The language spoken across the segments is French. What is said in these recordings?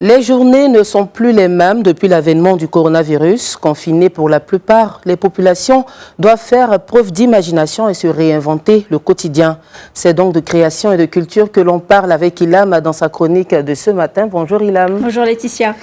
Les journées ne sont plus les mêmes depuis l'avènement du coronavirus. Confinées pour la plupart, les populations doivent faire preuve d'imagination et se réinventer le quotidien. C'est donc de création et de culture que l'on parle avec Ilham dans sa chronique de ce matin. Bonjour Ilham. Bonjour Laetitia.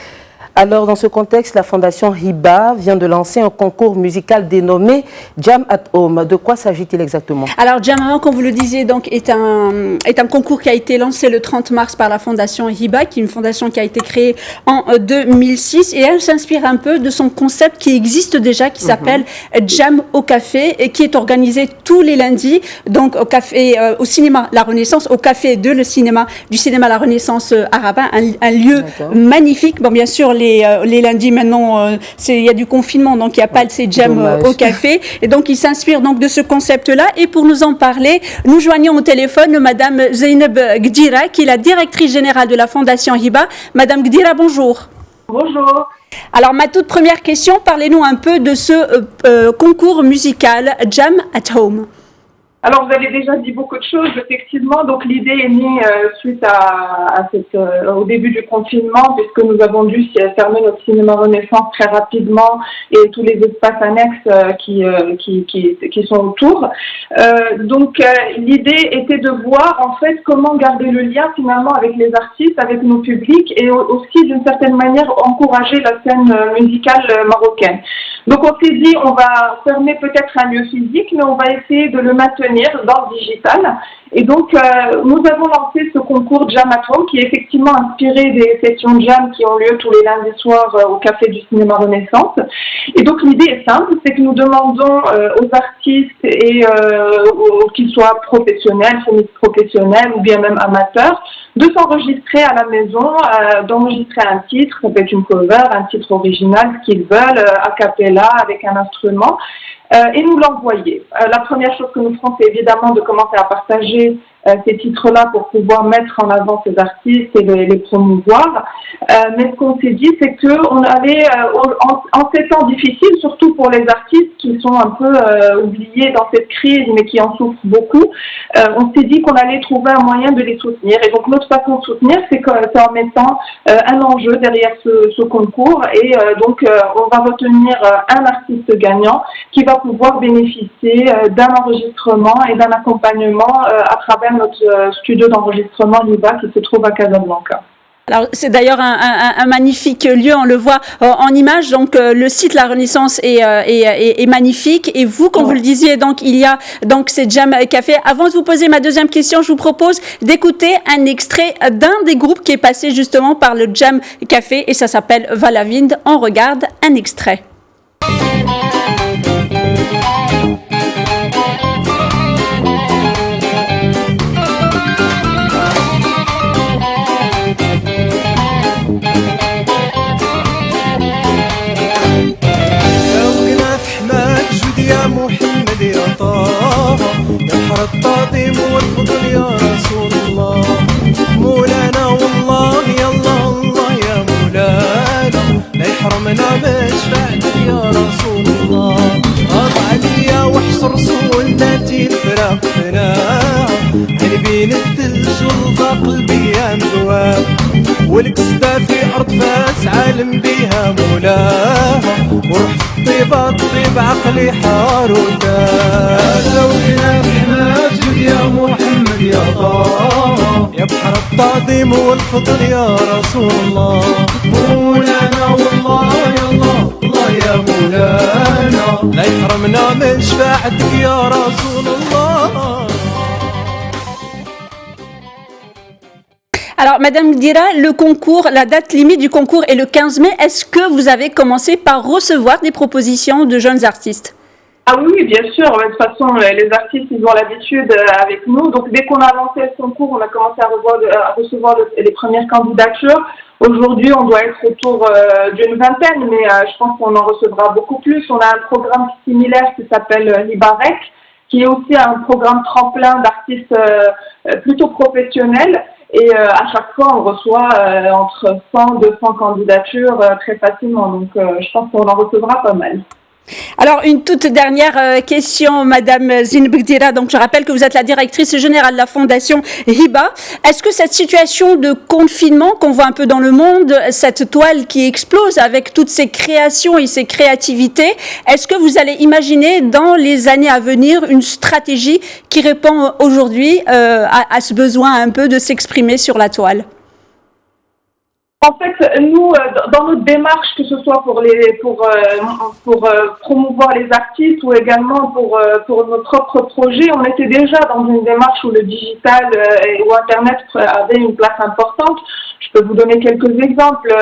Alors, dans ce contexte, la Fondation Hiba vient de lancer un concours musical dénommé Jam at Home. De quoi s'agit-il exactement? Alors, Jam at Home, comme vous le disiez, donc, est un concours qui a été lancé le 30 mars par la Fondation Hiba, qui est une fondation qui a été créée en 2006. Et elle s'inspire un peu de son concept qui existe déjà, qui s'appelle Jam au café, et qui est organisé tous les lundis, donc au café, au cinéma La Renaissance, au café du cinéma La Renaissance à Rabat, un lieu magnifique. Bon, bien sûr, les lundis maintenant, il y a du confinement, donc il n'y a pas ces jams au café. Et donc, il s'inspire donc de ce concept-là. Et pour nous en parler, nous joignons au téléphone Madame Zeynep Gdira, qui est la directrice générale de la Fondation Hiba. Madame Gdira, bonjour. Bonjour. Alors, ma toute première question, parlez-nous un peu de ce concours musical Jam at Home. Alors, vous avez déjà dit beaucoup de choses, effectivement. Donc, l'idée est née suite au début du confinement, puisque nous avons dû fermer notre cinéma Renaissance très rapidement et tous les espaces annexes qui sont autour. Donc, l'idée était de voir, en fait, comment garder le lien, finalement, avec les artistes, avec nos publics et aussi, d'une certaine manière, encourager la scène musicale marocaine. Donc, on s'est dit, on va fermer peut-être un lieu physique, mais on va essayer de le maintenir dans le digital. Et donc, nous avons lancé ce concours Jam at Home qui est effectivement inspiré des sessions de jam qui ont lieu tous les lundis soirs au Café du Cinéma Renaissance. Et donc, l'idée est simple, c'est que nous demandons aux artistes, et qu'ils soient professionnels, semi-professionnels ou bien même amateurs, de s'enregistrer à la maison, d'enregistrer un titre, ça peut être une cover, un titre original, ce qu'ils veulent, a cappella, avec un instrument, et nous l'envoyer. La première chose que nous ferons, c'est évidemment de commencer à partager ces titres-là pour pouvoir mettre en avant ces artistes et les promouvoir. Mais ce qu'on s'est dit, c'est qu'on allait, en ces temps difficiles, surtout pour les artistes qui sont un peu oubliés dans cette crise, mais qui en souffrent beaucoup, on s'est dit qu'on allait trouver un moyen de les soutenir. Et donc, notre façon de soutenir, c'est en mettant un enjeu derrière ce concours. Et donc, on va retenir un artiste gagnant qui va pouvoir bénéficier d'un enregistrement et d'un accompagnement à travers notre studio d'enregistrement Hiba qui se trouve à Casablanca. Alors, c'est d'ailleurs un magnifique lieu, on le voit en image. Donc, le site La Renaissance est magnifique. Et vous, comme vous le disiez, donc, il y a donc ces Jam Café. Avant de vous poser ma deuxième question, je vous propose d'écouter un extrait d'un des groupes qui est passé justement par le Jam Café et ça s'appelle Valavind. On regarde un extrait. يا محمد يا طه يا بحر التعظيم والفضل يا رسول الله مولانا والله يا الله الله يا مولانا لا يحرمنا بشفاعتك يا رسول الله قطع عليا وحش رسولنا الفراق فناع بين الثلج والضاق البيان بواب والكسبة في أرض فاس عالم بيها مولاها وروح طيبة طيب عقلي حار ودار زوجنا بمسجد يا محمد يا طه يا بحر التعظيم والفضل يا رسول الله مولانا والله يا الله الله يا مولانا لا يحرمنا من شفاعتك يا رسول الله. Alors, Madame Gdira, le concours, la date limite du concours est le 15 mai. Est-ce que vous avez commencé par recevoir des propositions de jeunes artistes? Ah oui, bien sûr. De toute façon, les artistes, ils ont l'habitude avec nous. Donc, dès qu'on a lancé ce concours, on a commencé à recevoir les premières candidatures. Aujourd'hui, on doit être autour d'une vingtaine, mais je pense qu'on en recevra beaucoup plus. On a un programme similaire qui s'appelle Hibarek, qui est aussi un programme tremplin d'artistes plutôt professionnels. Et à chaque fois, on reçoit entre 100 et 200 candidatures très facilement. Donc, je pense qu'on en recevra pas mal. Alors, une toute dernière question, Madame Zineb Gdira. Donc, je rappelle que vous êtes la directrice générale de la Fondation Hiba. Est-ce que cette situation de confinement qu'on voit un peu dans le monde, cette toile qui explose avec toutes ces créations et ces créativités, est-ce que vous allez imaginer dans les années à venir une stratégie qui répond aujourd'hui à ce besoin un peu de s'exprimer sur la toile? En fait, nous, dans notre démarche, que ce soit pour promouvoir les artistes ou également pour nos propres projets, on était déjà dans une démarche où le digital ou Internet avait une place importante. Je peux vous donner quelques exemples.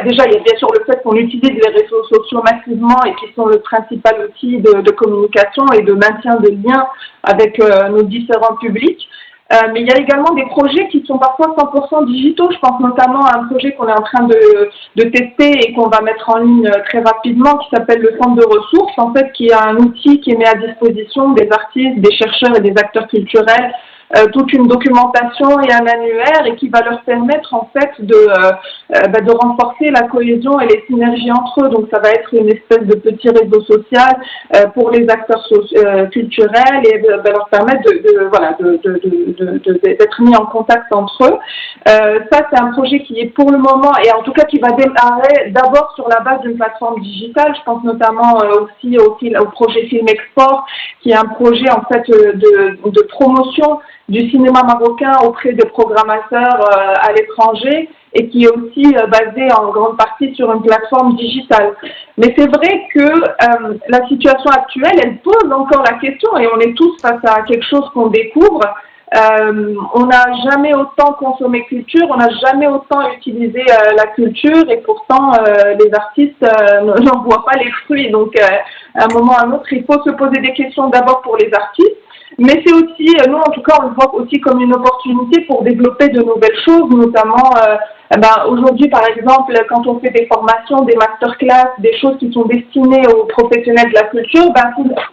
Déjà, il y a bien sûr le fait qu'on utilise les réseaux sociaux massivement et qui sont le principal outil de communication et de maintien de liens avec nos différents publics. Mais il y a également des projets qui sont parfois 100% digitaux. Je pense notamment à un projet qu'on est en train de tester et qu'on va mettre en ligne très rapidement, qui s'appelle le Centre de ressources, en fait, qui est un outil qui met à disposition des artistes, des chercheurs et des acteurs culturels toute une documentation et un annuaire, et qui va leur permettre en fait de renforcer la cohésion et les synergies entre eux. Donc ça va être une espèce de petit réseau social pour les acteurs culturels et leur permettre d'être mis en contact entre eux. Ça, c'est un projet qui est pour le moment, et en tout cas qui va démarrer d'abord sur la base d'une plateforme digitale. Je pense notamment aussi au projet Film Export, qui est un projet en fait de promotion du cinéma marocain auprès des programmateurs à l'étranger, et qui est aussi basé en grande partie sur une plateforme digitale. Mais c'est vrai que la situation actuelle, elle pose encore la question, et on est tous face à quelque chose qu'on découvre. On n'a jamais autant consommé culture, on n'a jamais autant utilisé la culture, et pourtant les artistes n'en voient pas les fruits. Donc à un moment ou à un autre, il faut se poser des questions d'abord pour les artistes. Mais c'est aussi, nous en tout cas, on le voit aussi comme une opportunité pour développer de nouvelles choses, notamment aujourd'hui, par exemple, quand on fait des formations, des masterclass, des choses qui sont destinées aux professionnels de la culture,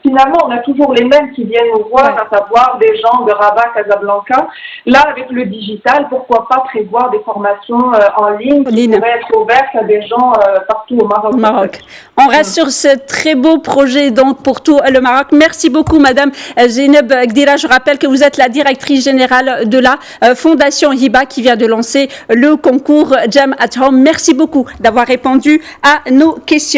finalement, on a toujours les mêmes qui viennent nous voir, à savoir des gens de Rabat, Casablanca. Là, avec le digital, pourquoi pas prévoir des formations en ligne qui pourraient être ouvertes à des gens partout au Maroc. On reste sur ce très beau projet donc pour tout le Maroc. Merci beaucoup, Madame Zineb Gdira. Je rappelle que vous êtes la directrice générale de la Fondation Hiba, qui vient de lancer le concours Jam at Home. Merci beaucoup d'avoir répondu à nos questions.